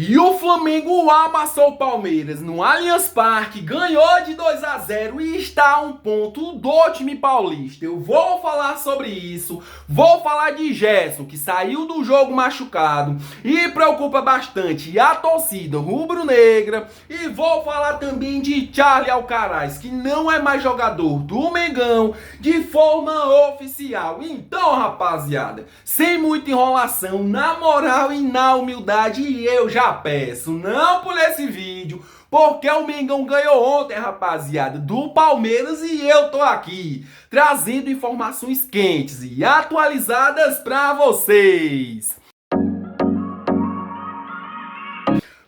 E o Flamengo amassou o Palmeiras no Allianz Parque, ganhou de 2-0 e está a um ponto do time paulista. Eu vou falar sobre isso, vou falar de Gerson, que saiu do jogo machucado e preocupa bastante a torcida rubro-negra. E vou falar também de Charlie Alcaraz, que não é mais jogador do Mengão de forma oficial. Então, rapaziada, sem muita enrolação, na moral e na humildade, eu já peço, não por esse vídeo, porque o Mengão ganhou ontem, rapaziada, do Palmeiras, e eu tô aqui trazendo informações quentes e atualizadas pra vocês.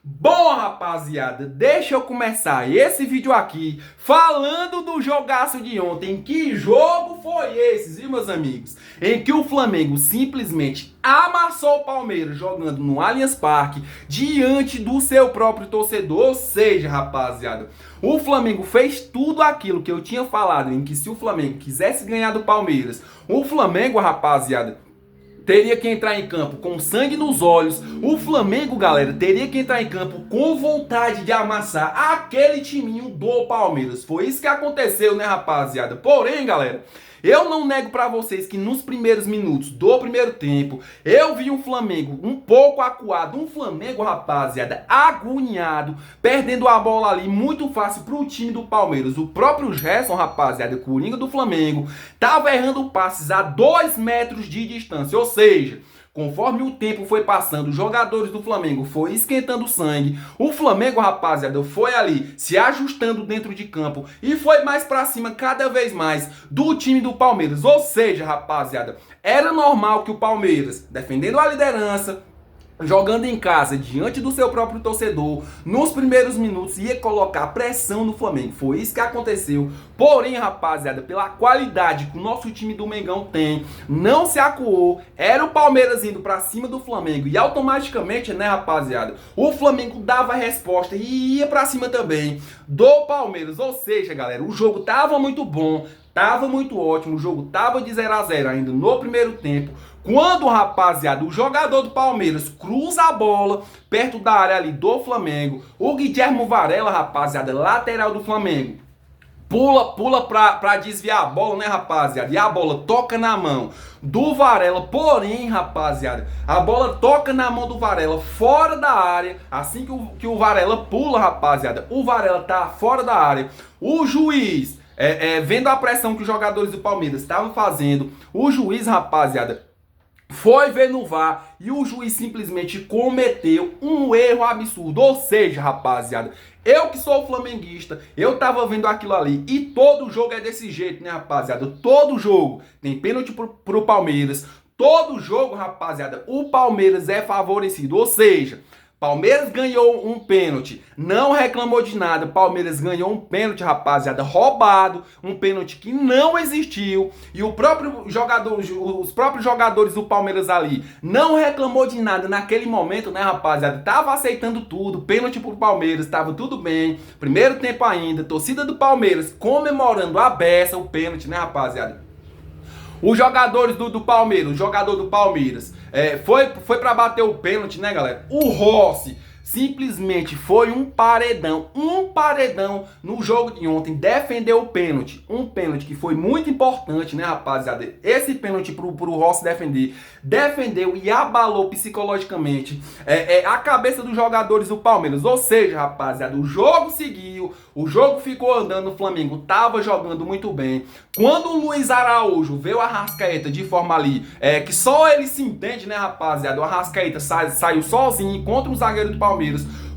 Bom, rapaziada, deixa eu começar esse vídeo aqui falando do jogaço de ontem. Que jogo foi esse, viu, meus amigos? Em que o Flamengo simplesmente amassou o Palmeiras jogando no Allianz Parque diante do seu próprio torcedor. Ou seja, rapaziada, o Flamengo fez tudo aquilo que eu tinha falado, em que se o Flamengo quisesse ganhar do Palmeiras, o Flamengo, rapaziada, teria que entrar em campo com sangue nos olhos. O Flamengo, galera, teria que entrar em campo com vontade de amassar aquele timinho do Palmeiras. Foi isso que aconteceu, né, rapaziada? Porém, galera, eu não nego pra vocês que nos primeiros minutos do primeiro tempo, eu vi um Flamengo um pouco acuado, um Flamengo, rapaziada, agoniado, perdendo a bola ali muito fácil pro time do Palmeiras. O próprio Gerson, rapaziada, coringa do Flamengo, tava errando passes a 2 metros de distância, ou seja, conforme o tempo foi passando, os jogadores do Flamengo foi esquentando sangue. O Flamengo, rapaziada, foi ali se ajustando dentro de campo e foi mais pra cima cada vez mais do time do Palmeiras. Ou seja, rapaziada, era normal que o Palmeiras, defendendo a liderança, jogando em casa, diante do seu próprio torcedor, nos primeiros minutos ia colocar pressão no Flamengo. Foi isso que aconteceu. Porém, rapaziada, pela qualidade que o nosso time do Mengão tem, não se acuou. Era o Palmeiras indo pra cima do Flamengo e automaticamente, né, rapaziada, o Flamengo dava a resposta e ia pra cima também do Palmeiras. Ou seja, galera, o jogo tava muito bom, tava muito ótimo, o jogo tava de 0-0 ainda no primeiro tempo. Quando, rapaziada, o jogador do Palmeiras cruza a bola perto da área ali do Flamengo, o Guilherme Varela, rapaziada, lateral do Flamengo, pula pra desviar a bola, né, rapaziada? E a bola toca na mão do Varela. Porém, rapaziada, a bola toca na mão do Varela fora da área. Assim que o Varela pula, rapaziada, o Varela tá fora da área. O juiz, vendo a pressão que os jogadores do Palmeiras estavam fazendo, o juiz, rapaziada, foi ver no VAR e o juiz simplesmente cometeu um erro absurdo. Ou seja, rapaziada, eu que sou flamenguista, eu tava vendo aquilo ali e todo jogo é desse jeito, né, rapaziada? Todo jogo tem pênalti pro Palmeiras, todo jogo, rapaziada, o Palmeiras é favorecido. Ou seja, Palmeiras ganhou um pênalti, não reclamou de nada. Palmeiras ganhou um pênalti, rapaziada, roubado, um pênalti que não existiu. E o próprio jogador, os próprios jogadores do Palmeiras ali não reclamou de nada naquele momento, né, rapaziada? Tava aceitando tudo, pênalti pro Palmeiras, tava tudo bem. Primeiro tempo ainda, torcida do Palmeiras comemorando a beça, o pênalti, né, rapaziada? Os jogadores do Palmeiras, o jogador do Palmeiras, foi pra bater o pênalti, né, galera? O Rossi simplesmente foi um paredão no jogo de ontem, defendeu o pênalti, um pênalti que foi muito importante, né, rapaziada? Esse pênalti pro Rossi defendeu e abalou psicologicamente a cabeça dos jogadores do Palmeiras. Ou seja, rapaziada, o jogo seguiu, o jogo ficou andando, o Flamengo tava jogando muito bem. Quando o Luiz Araújo veio a Arrascaeta de forma ali, que só ele se entende, né, rapaziada? O Arrascaeta saiu sozinho contra o zagueiro do Palmeiras.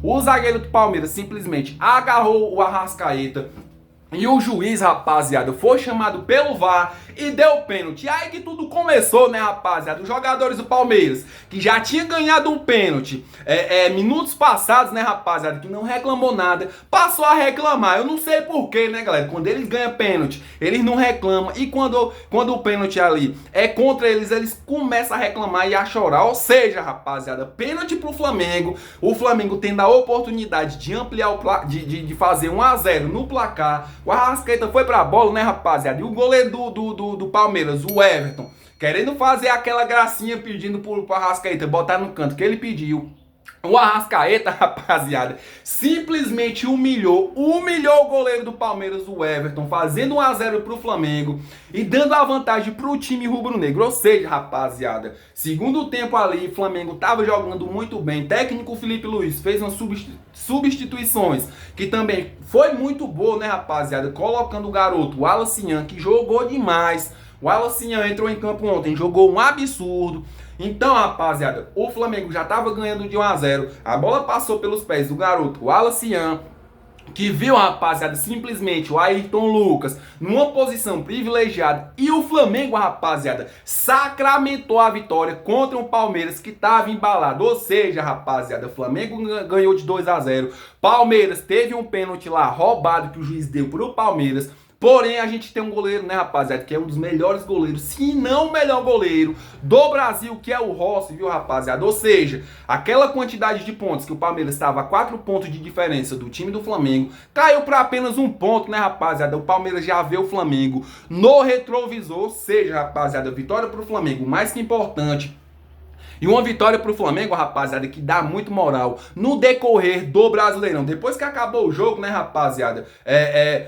O zagueiro do Palmeiras simplesmente agarrou o Arrascaeta. E o juiz, rapaziada, foi chamado pelo VAR e deu pênalti. E aí que tudo começou, né, rapaziada? Os jogadores do Palmeiras, que já tinha ganhado um pênalti minutos passados, né, rapaziada, que não reclamou nada, passou a reclamar. Eu não sei porquê, né, galera? Quando eles ganham pênalti, eles não reclamam. E quando o pênalti ali é contra eles, eles começam a reclamar e a chorar. Ou seja, rapaziada, pênalti pro Flamengo. O Flamengo tendo a oportunidade de ampliar de fazer 1-0 no placar. O Arrascaeta foi pra bola, né, rapaziada? E o goleiro do Palmeiras, o Everton, querendo fazer aquela gracinha, pedindo pro Arrascaeta botar no canto que ele pediu. O Arrascaeta, rapaziada, simplesmente humilhou o goleiro do Palmeiras, o Everton, fazendo 1-0 pro Flamengo e dando a vantagem pro time rubro-negro. Ou seja, rapaziada, segundo tempo ali, o Flamengo tava jogando muito bem. Técnico Felipe Luiz fez umas substituições que também foi muito boa, né, rapaziada? Colocando o garoto, o Wallace Ian, que jogou demais. O Wallace Ian entrou em campo ontem, jogou um absurdo. Então, rapaziada, o Flamengo já estava ganhando de 1-0. A bola passou pelos pés do garoto, o Wallace Ian, que viu, rapaziada, simplesmente o Ayrton Lucas numa posição privilegiada. E o Flamengo, rapaziada, sacramentou a vitória contra o Palmeiras, que estava embalado. Ou seja, rapaziada, o Flamengo ganhou de 2-0. Palmeiras teve um pênalti lá roubado que o juiz deu pro Palmeiras. Porém, a gente tem um goleiro, né, rapaziada, que é um dos melhores goleiros, se não o melhor goleiro do Brasil, que é o Rossi, viu, rapaziada? Ou seja, aquela quantidade de pontos que o Palmeiras estava a 4 pontos de diferença do time do Flamengo, caiu para apenas 1 ponto, né, rapaziada? O Palmeiras já vê o Flamengo no retrovisor. Ou seja, rapaziada, vitória pro Flamengo, mais que importante. E uma vitória pro Flamengo, rapaziada, que dá muito moral no decorrer do Brasileirão. Depois que acabou o jogo, né, rapaziada,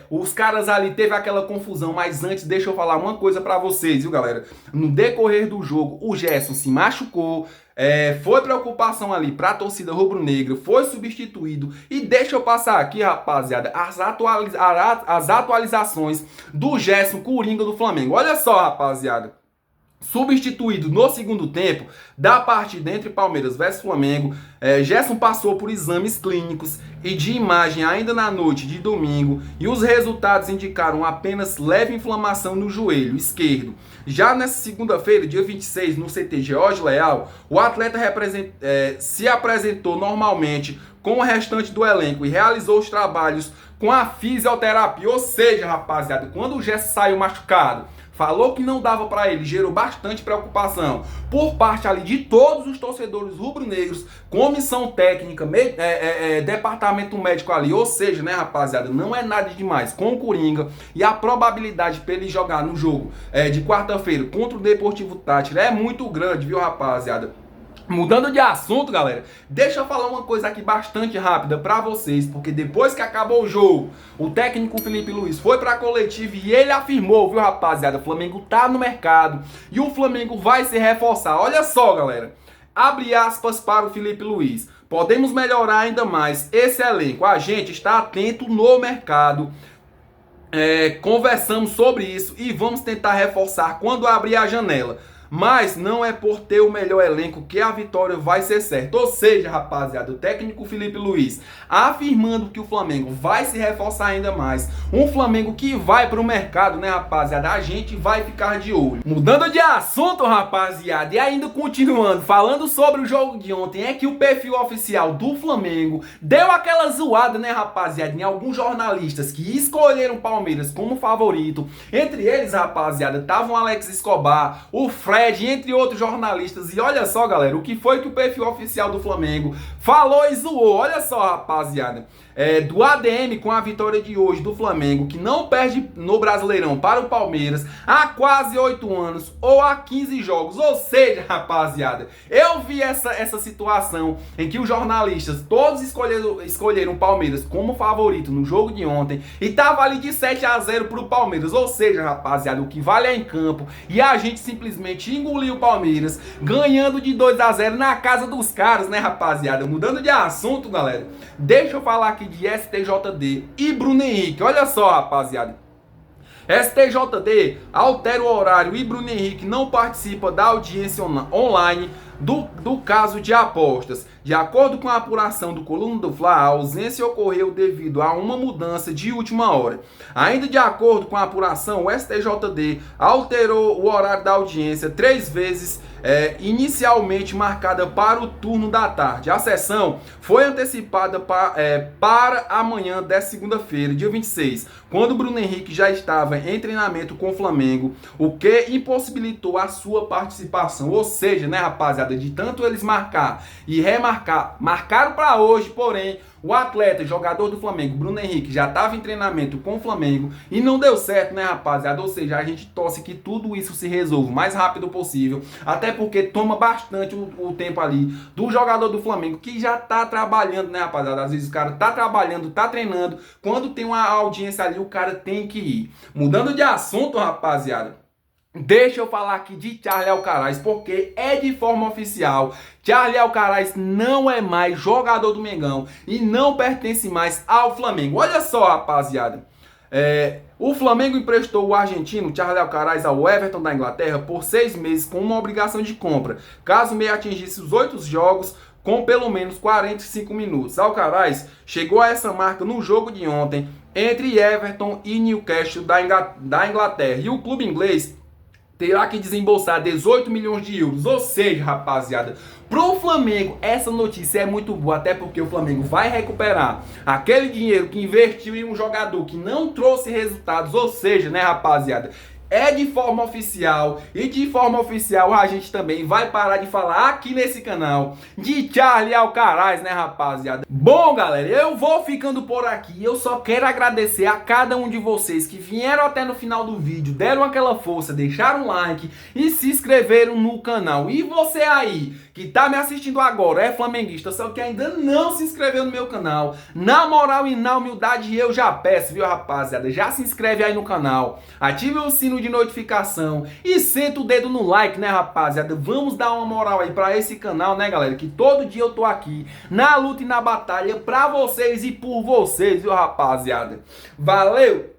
os caras ali teve aquela confusão, mas antes deixa eu falar uma coisa pra vocês, viu, galera? No decorrer do jogo, o Gerson se machucou, foi preocupação ali pra torcida rubro-negra, foi substituído. E deixa eu passar aqui, rapaziada, as atualizações do Gerson Coringa do Flamengo. Olha só, rapaziada. Substituído no segundo tempo da partida entre Palmeiras vs Flamengo, Gerson passou por exames clínicos e de imagem ainda na noite de domingo e os resultados indicaram apenas leve inflamação no joelho esquerdo. Já nessa segunda-feira, dia 26, no CT George Leal, o atleta se apresentou normalmente com o restante do elenco e realizou os trabalhos com a fisioterapia. Ou seja, rapaziada, quando o Gerson saiu machucado, falou que não dava para ele, gerou bastante preocupação por parte ali de todos os torcedores rubro-negros, comissão técnica, departamento médico ali. Ou seja, né, rapaziada, não é nada demais com o Coringa, e a probabilidade para ele jogar no jogo de quarta-feira contra o Deportivo Táchira é muito grande, viu, rapaziada? Mudando de assunto, galera, deixa eu falar uma coisa aqui bastante rápida pra vocês, porque depois que acabou o jogo, o técnico Felipe Luiz foi pra coletiva e ele afirmou, viu, rapaziada, o Flamengo tá no mercado e o Flamengo vai se reforçar. Olha só, galera, abre aspas para o Felipe Luiz: podemos melhorar ainda mais esse elenco, a gente está atento no mercado, conversamos sobre isso e vamos tentar reforçar quando abrir a janela. Mas não é por ter o melhor elenco que a vitória vai ser certa. Ou seja, rapaziada, o técnico Felipe Luiz afirmando que o Flamengo vai se reforçar ainda mais. Um Flamengo que vai pro mercado, né, rapaziada? A gente vai ficar de olho. Mudando de assunto, rapaziada, e ainda continuando, falando sobre o jogo de ontem, é que o perfil oficial do Flamengo deu aquela zoada, né, rapaziada, em alguns jornalistas que escolheram o Palmeiras como favorito. Entre eles, rapaziada, estavam o Alex Escobar, o Fred, entre outros jornalistas. E olha só, galera, o que foi que o perfil oficial do Flamengo falou e zoou. Olha só, rapaziada, do ADM com a vitória de hoje do Flamengo, que não perde no Brasileirão para o Palmeiras há quase 8 anos ou há 15 jogos. Ou seja, rapaziada, eu vi essa situação em que os jornalistas todos escolheram o Palmeiras como favorito no jogo de ontem e tava ali de 7-0 pro Palmeiras. Ou seja, rapaziada, o que vale é em campo, e a gente simplesmente engoliu o Palmeiras, ganhando de 2-0 na casa dos caras, né, rapaziada? Mudando de assunto, galera, deixa eu falar aqui de STJD e Bruno Henrique. Olha só, rapaziada, STJD altera o horário e Bruno Henrique não participa da audiência online do caso de apostas. De acordo com a apuração do Coluna do Fla, a ausência ocorreu devido a uma mudança de última hora. Ainda de acordo com a apuração, o STJD alterou o horário da audiência 3 vezes, inicialmente marcada para o turno da tarde. A sessão foi antecipada para amanhã desta segunda-feira, dia 26, quando Bruno Henrique já estava em treinamento com o Flamengo, o que impossibilitou a sua participação. Ou seja, né, rapaziada, rapaziada, de tanto eles marcar e remarcar, marcaram para hoje, porém, o atleta, jogador do Flamengo, Bruno Henrique, já estava em treinamento com o Flamengo e não deu certo, né, rapaziada? Ou seja, a gente torce que tudo isso se resolva o mais rápido possível, até porque toma bastante o tempo ali do jogador do Flamengo, que já tá trabalhando, né, rapaziada? Às vezes o cara tá trabalhando, tá treinando, quando tem uma audiência ali, o cara tem que ir. Mudando de assunto, rapaziada, deixa eu falar aqui de Charlie Alcaraz, porque é de forma oficial. Charlie Alcaraz não é mais jogador do Mengão e não pertence mais ao Flamengo. Olha só, rapaziada. O Flamengo emprestou o argentino Charlie Alcaraz ao Everton da Inglaterra por 6 meses com uma obrigação de compra, caso o meia atingisse os 8 jogos com pelo menos 45 minutos. Alcaraz chegou a essa marca no jogo de ontem entre Everton e Newcastle da Inglaterra. E o clube inglês terá que desembolsar 18 milhões de euros. Ou seja, rapaziada, pro Flamengo essa notícia é muito boa, até porque o Flamengo vai recuperar aquele dinheiro que investiu em um jogador que não trouxe resultados. Ou seja, né, rapaziada, é de forma oficial, e de forma oficial a gente também vai parar de falar aqui nesse canal de Charlie Alcaraz, né, rapaziada? Bom, galera, eu vou ficando por aqui. Eu só quero agradecer a cada um de vocês que vieram até no final do vídeo, deram aquela força, deixaram um like e se inscreveram no canal. E você aí que tá me assistindo agora, é flamenguista, só que ainda não se inscreveu no meu canal, na moral e na humildade eu já peço, viu, rapaziada? Já se inscreve aí no canal, ative o sino de notificação e senta o dedo no like, né, rapaziada? Vamos dar uma moral aí pra esse canal, né, galera? Que todo dia eu tô aqui na luta e na batalha pra vocês e por vocês, viu, rapaziada? Valeu!